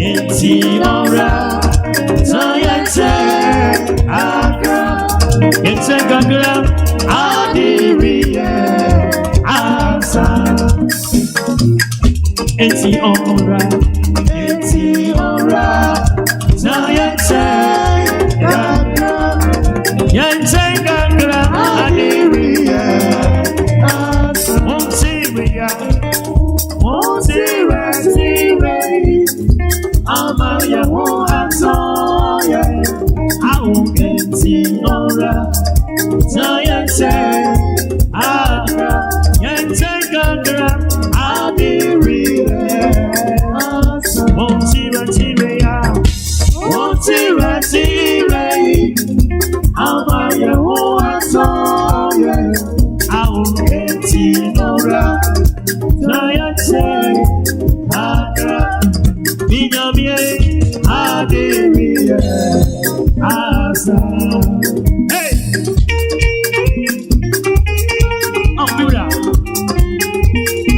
Enti ora, Sayate, Agra, it's a gagra, Adiri, Asa. Enti ora, Sayate, Agra, Yente gagra, Adiri, Asa. Amaya wo asoya, awu enti ora, sayente, agra, yente gagra, adiri, asa. Montira amaya wo asoya, awu enti ora, sayente, agra. Minyamie adiriye asa. Hey, Mira,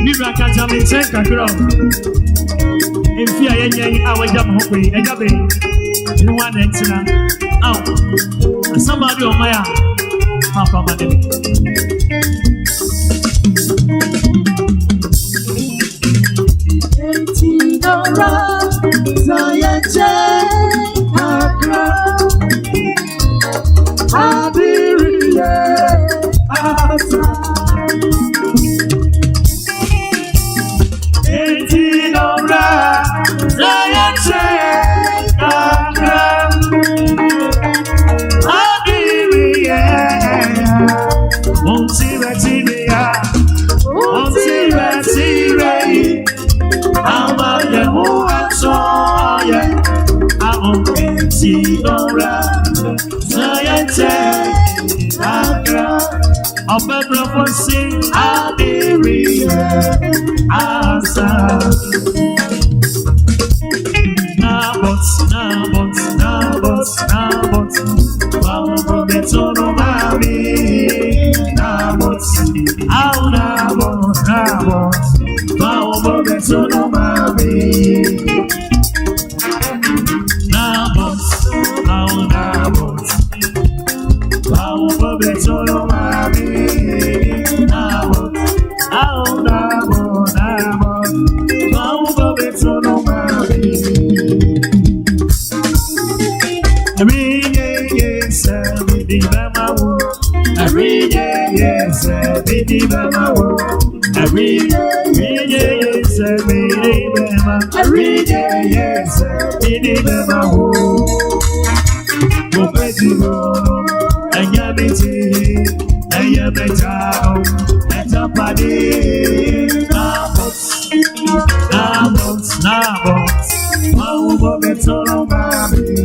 Mira kaja mi senka kro. Enfia yenye awaja mahokwe egabe. You want entina. Somebody on my papa madam. Sayate Agra Adiriye Asa Etinora Sayate Agra Adiriye Montira Amaya Moa Soya, Enti Ora, Sayate, Agra, Abedra Fosi, Adiri, Asa. Nabot, Pao Betono Mami, Nabot, Pao Betono Mami, Nabot, Pao Betono Mami, Nabot, Pao Betono Mami. Every day, yes, every Bama. Every day, yes, every Bama. Every day, yes, every Bama. Every day, yes, every Bama. Go festival, and Yamiti, and Yameta, and Tapadi, Nabot, Maubo Betono Baby.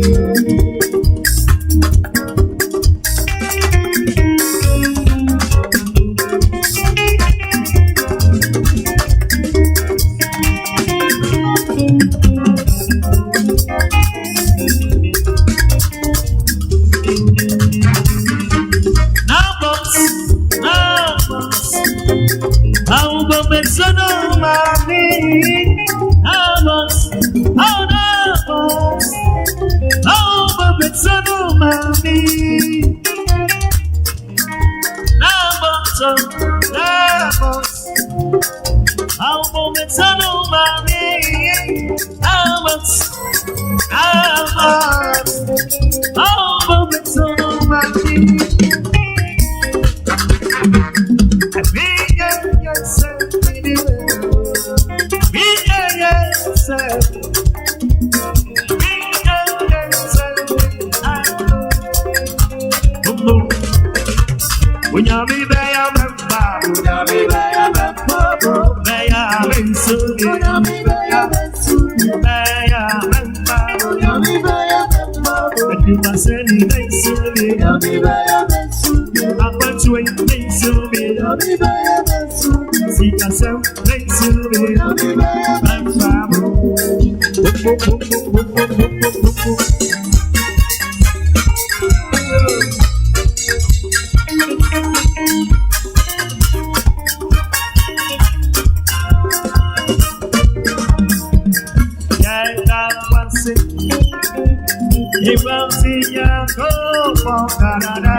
ya go for Canada.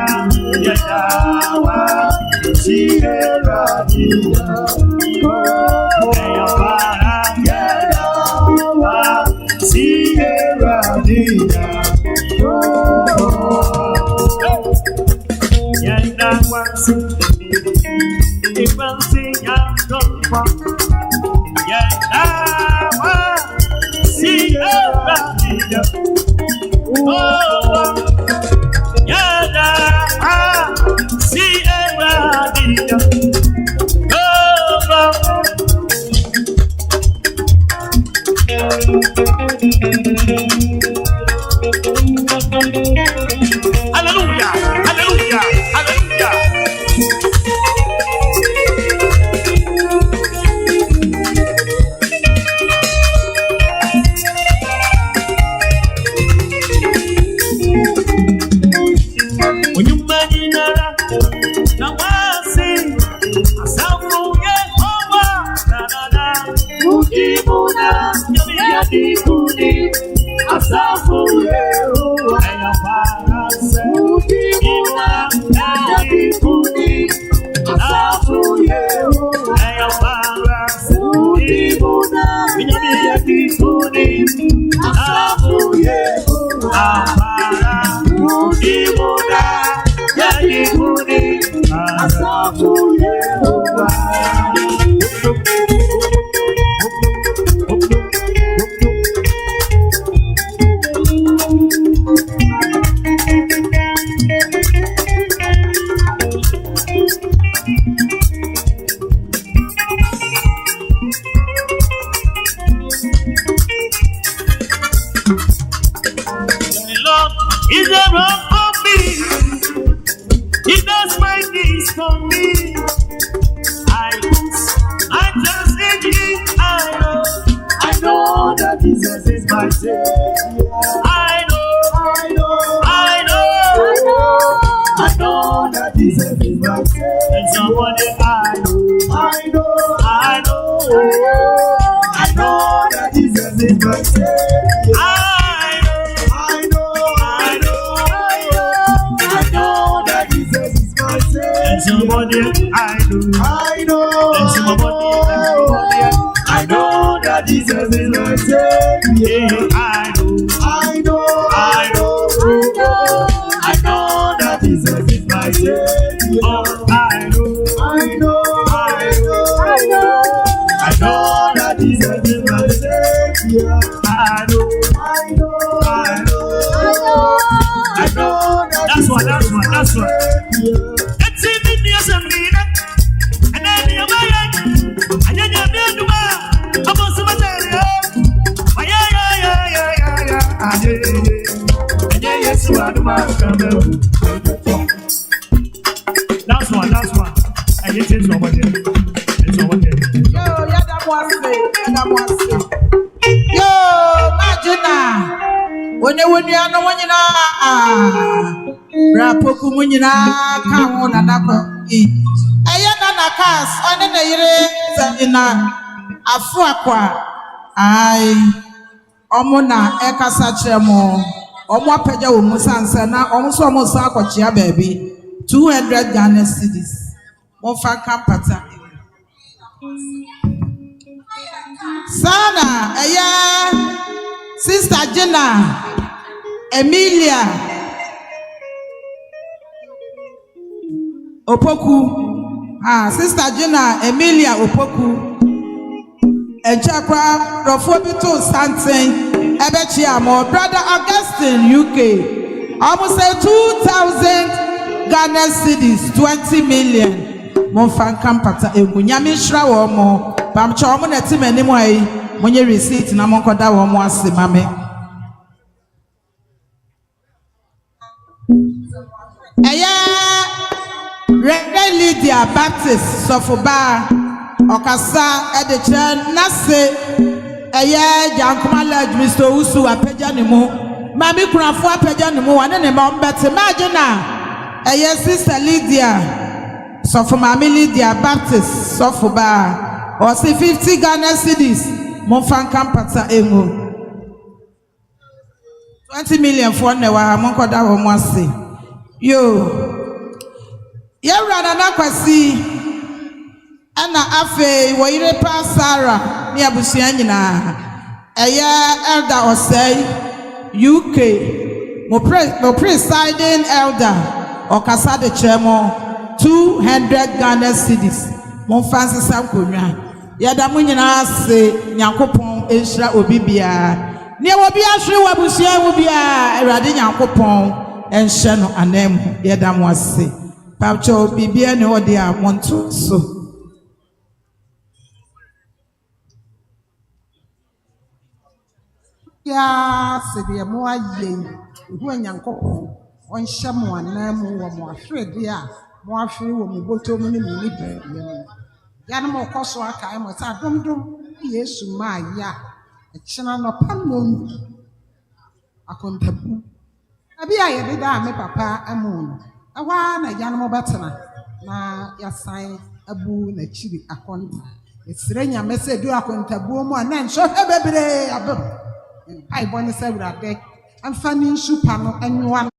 Yadawa, Sierra Dia. Yadawa, Sierra Dia. Yadawa, Sierra Dia. Hallelujah, hallelujah, hallelujah. When you manina na wasi asafu Yehova na ukimuna nyamia dikuni asafu Yehova ya farase ukimuna nyamia dikuni asafu Yehova ya farase ukimuna nyamia dikuni asafu Yehova ukimuna nyamia dikuni asafu Yehova. Is there wrong for me? He does my things for me. I just in Him. I know that Jesus is my Savior. I know that Jesus is my Savior. And somebody I know that Jesus is my Savior. I know that Jesus is my Savior. And somebody I know that Jesus is my Savior. I know that Jesus is my Savior. Oh, I know that Jesus is my Savior. I know that's one. It's even near some leader. And then you're my and then you're near to my about some material. And then yes, you are the man. That's one. And it is over there. It's over there. Yo, that was it. Yo, Majina. When you know when you know, Rapoku Munina, come on and up. Ayana Nakas, and then in a Fuaqua. Omona Ekasachemo, Omo Peja Musansana, almost Sakochia baby, 200 Ghana cedis. Mofa Kampata. Sana, Sister Jenna, Emilia, Opoku, Sister Jenna, Emilia, Opoku, Echakwa, Rofobito Santin, Ebechiamo, Brother Augustine, UK, almost say 2,000 Ghana cedis, 20 million. Monfan Kampata, Emunyami Shraw mo, Pamchomo Netim anyway, when you receipt Namokoda or Moasi Mame. Reverend Lydia Baptist, Sofoba, Okasa, Editor, Nase, Jankumala, Mr. Usu, a Pejanimo, Mammy Cranfua Pejanimo, and then a mom, but imagine, Sister Lydia. So for my Lydia Baptist, so for bar, or say 50 Ghana cedis, Monfan Kampata Emo. 20 million for ne wa monkoda wo mo ase yo yewra na nakwasi ana afe wo yire pa Sarah ni abusua nyina eye elder Osei UK mo presiding elder okasa de chemo 200 Ghana cedis mo fancy sam konwa yada mo nyina ase nyankopon enhira obi bia ne wo bia hwe wabusua wo bia awrade nyankopon enhye no anam yada mo ase pawcho bibia ne ode a monto so ya se de mo aye hu anyankopon on hye mo anam wo mo ahwede a mo ahwe wo mo botom ne mo ni bia ya no mo koso aka mo sa domdom Yesu ma ya echina no pamon akontabu abi aye de da me papa amun awa na ya no mo betena na ya san abu na chiri akonta esire nya mese du akontabu mo na nso bebre abem ai bone se wurade amfa ni nsupa no anwa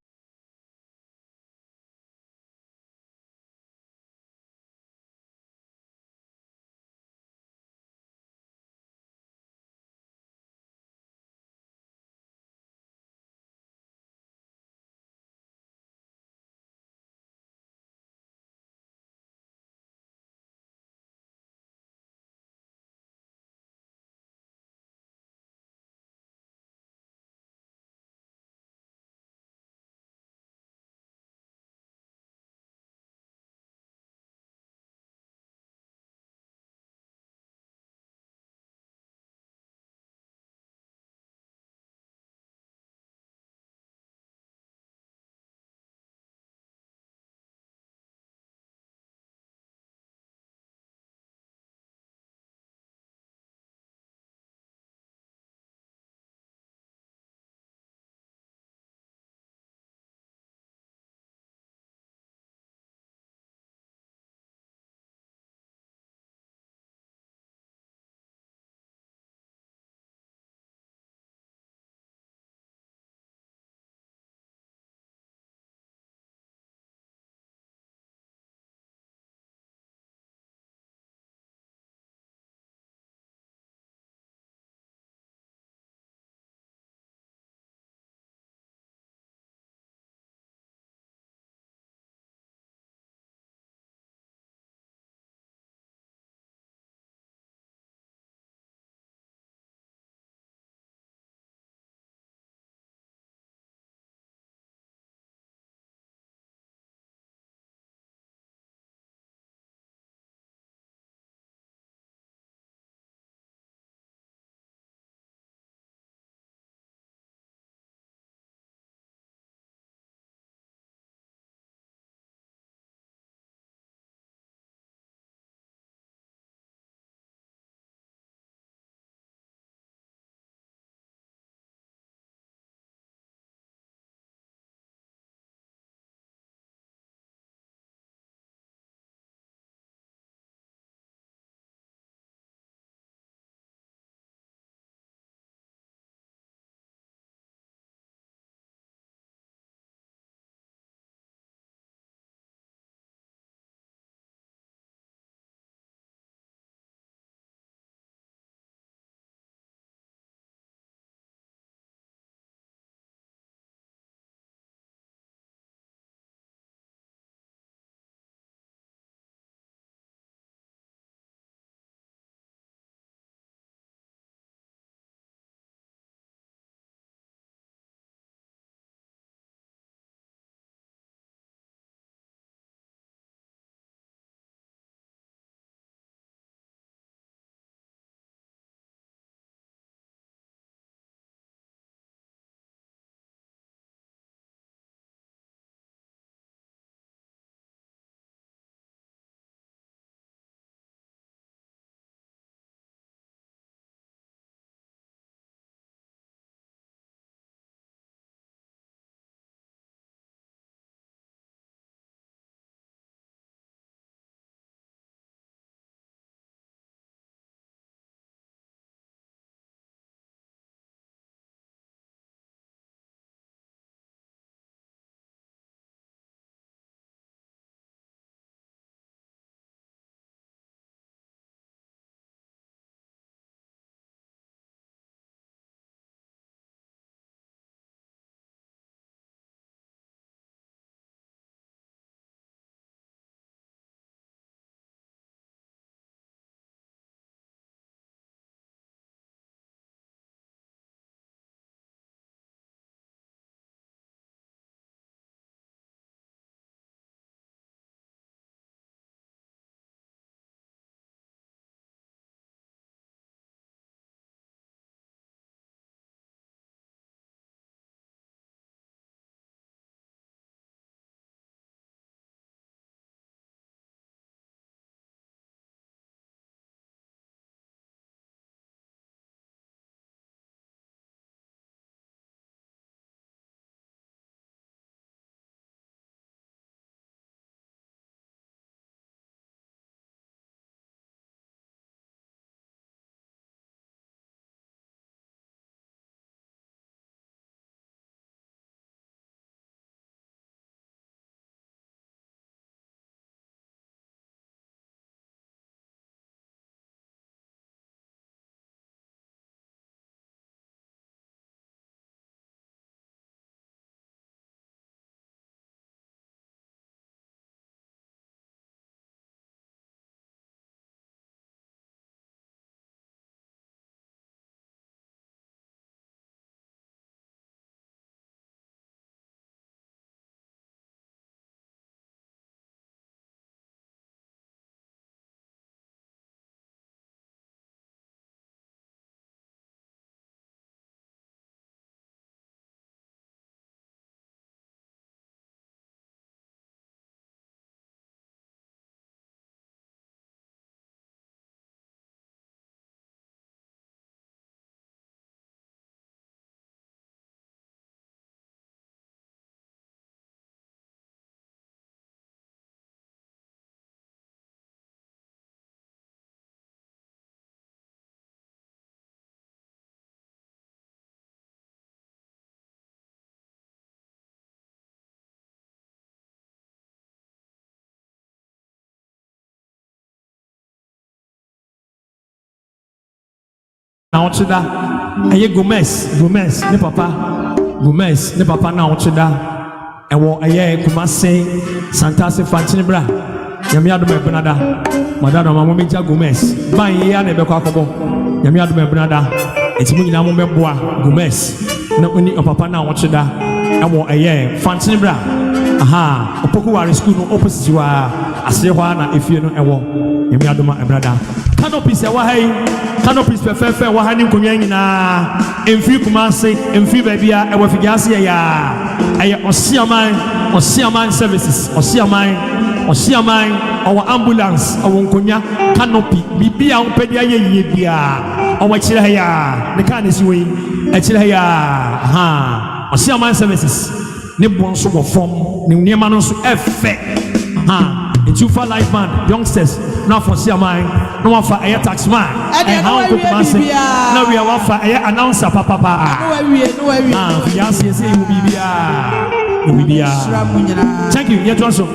na ochida eye Gomez ne papa na ochida ewo eye Kumase Santase Fantinibra nyame adom ebenada madada mama meja Gomez ban ye ya na ebekọ akobo nyame adom ebenada etimu nyina mo meboa Gomez na oni papa na ochida ewo eye Fantinibra aha opoku ware school no opposite wa ase hwa na efie no ewo nyame adom ebenada canopies ewa hai canopies perfect wa hani nkonwa nyina emfi Kumase emfi babia ewa Effiduase ya aye osiaman services osiaman our ambulance our nkonya canopy bibia opedi aye yie bia owa kire ya ne kan si we a kire ya ha osiaman services ne bonso go form ne niema no so efe ha into for life man youngsters na for osiaman no one for aye tax man and how go Kumase na we are for aye announcer papa no we yes say bibia thank you yet also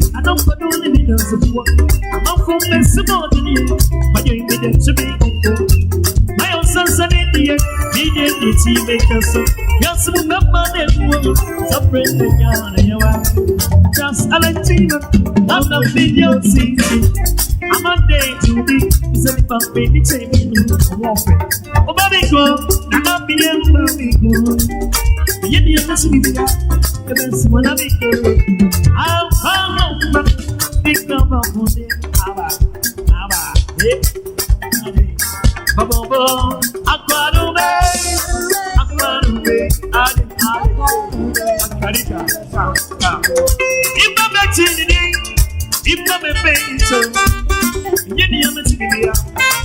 I don't from the Simone, but you didn't to be. My own sons and India, he did the tea makers. Yes, remember them, separate the yarn. Just a Latina, I'm not video scene. I'm a day to be, it's a little baby taking warfare. Oh, baby, go, I'm a baby go. You need to see me, the best one of it. I'll follow big number for the Abba, Babo, Aquarume, Akarika. If I'm back to the day, if I'm a painter, you need to see me,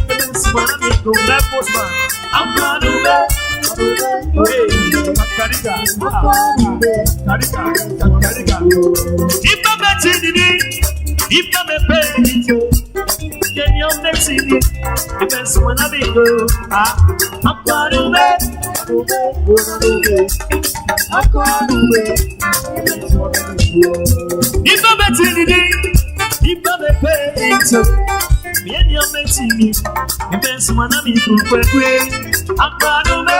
the best one of it. Go back, postman. Aquarume. Akarika. If I'm back to the day, if I'm a painter, then you're mixing it. The best one of it. Aquarume. If I'm back to the day, if I'm a painter, then you're mixing it. The best one of it. Aquarume.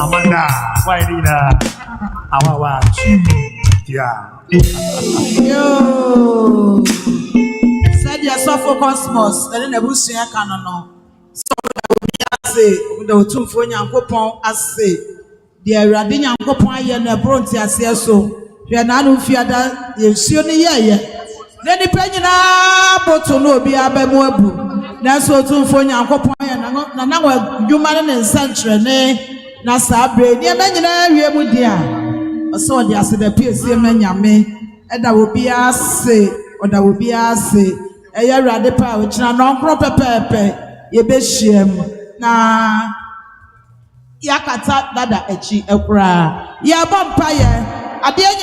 Amanda, why did I watch? Yeah. Yo, said you suffer cosmos, and then the bush canon. So I say, the two for Yankopon, I say, dear Radin Yankopon, and a bronze, I say so. You are not fear that you see the then the penny but to no be a bemobu. That's what two for Yankopon, and now you man in century, nay, Nasabre, near many with dear. So there said the PSC men, and that will be a say, or that will be a say, a year at the power, which are non proper pepe, ye beshim, na Yakata dada echi ekra, ya vampire, a dear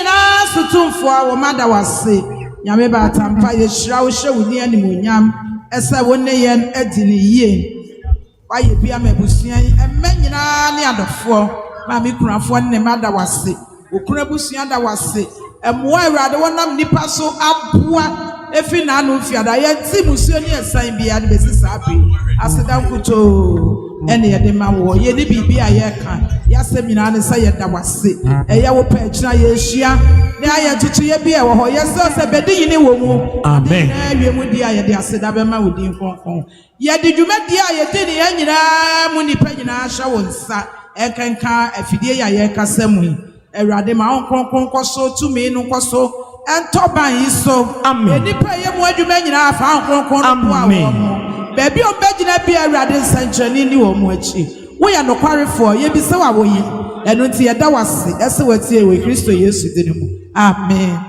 to tomb for our mother was say, Yameba Tampire shroud show with the enemy yam, as I won yen edini ye. Why you be a mebusian, and men near the four, Mammy Craft one the mother was sick. Ukrabusianda was sick, and why rather one of Nipaso up if in Anufiada yet Simusiani sign be at the business happy. I said, Uncle, any of them war, ye be a yekan, Yaseminan say that was sick, a yaw patch, Yeshia, they are to ye be a yes, sir, Bedini woman. Amen. You would dear, I said, Abema would in Hong. Yet did you make the eye, did the end, Munipena shower, and can car a Effiduase Casemui. Erade ma onkronkron so tumi no so entoban yi so amen nipa ye mo adwuma nyina afa onkronkron no po awo baby obegina bi erade sanchani ni wo mo achi wo ya no kwarefo ye bi se wa wo yi eno nti ye da wase ese watie we Kristo Yesu dinimu amen.